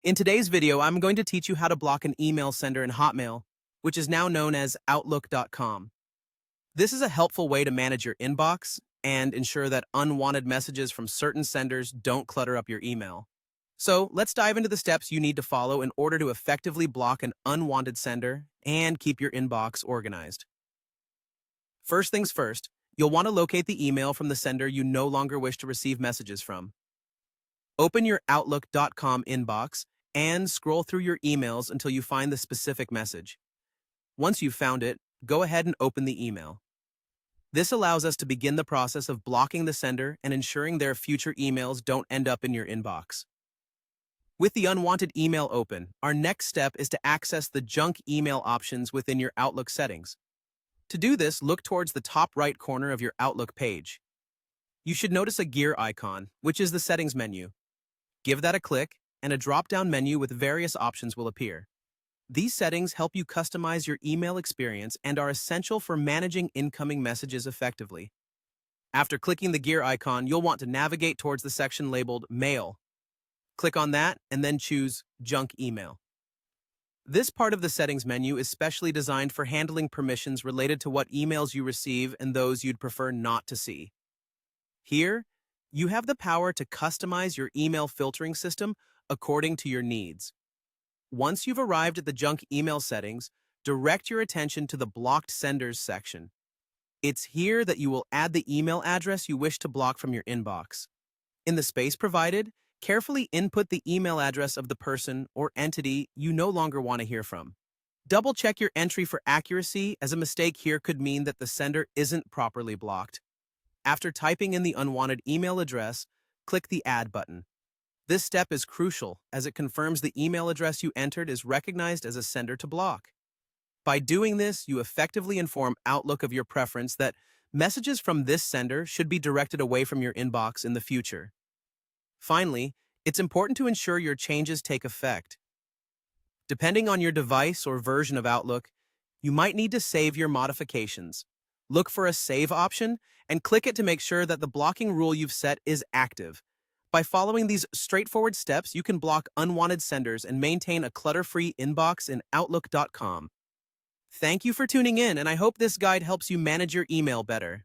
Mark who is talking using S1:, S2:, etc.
S1: In today's video, I'm going to teach you how to block an email sender in Hotmail, which is now known as Outlook.com. This is a helpful way to manage your inbox and ensure that unwanted messages from certain senders don't clutter up your email. So let's dive into the steps you need to follow in order to effectively block an unwanted sender and keep your inbox organized. First things first, you'll want to locate the email from the sender you no longer wish to receive messages from. Open your Outlook.com inbox and scroll through your emails until you find the specific message. Once you've found it, go ahead and open the email. This allows us to begin the process of blocking the sender and ensuring their future emails don't end up in your inbox. With the unwanted email open, our next step is to access the junk email options within your Outlook settings. To do this, look towards the top right corner of your Outlook page. You should notice a gear icon, which is the settings menu. Give that a click, and a drop-down menu with various options will appear. These settings help you customize your email experience and are essential for managing incoming messages effectively. After clicking the gear icon, you'll want to navigate towards the section labeled Mail. Click on that and then choose Junk Email. This part of the settings menu is specially designed for handling permissions related to what emails you receive and those you'd prefer not to see. Here, you have the power to customize your email filtering system according to your needs. Once you've arrived at the junk email settings, direct your attention to the Blocked Senders section. It's here that you will add the email address you wish to block from your inbox. In the space provided, carefully input the email address of the person or entity you no longer want to hear from. Double-check your entry for accuracy, as a mistake here could mean that the sender isn't properly blocked. After typing in the unwanted email address, click the Add button. This step is crucial as it confirms the email address you entered is recognized as a sender to block. By doing this, you effectively inform Outlook of your preference that messages from this sender should be directed away from your inbox in the future. Finally, it's important to ensure your changes take effect. Depending on your device or version of Outlook, you might need to save your modifications. Look for a Save option and click it to make sure that the blocking rule you've set is active. By following these straightforward steps, you can block unwanted senders and maintain a clutter-free inbox in Outlook.com. Thank you for tuning in, and I hope this guide helps you manage your email better.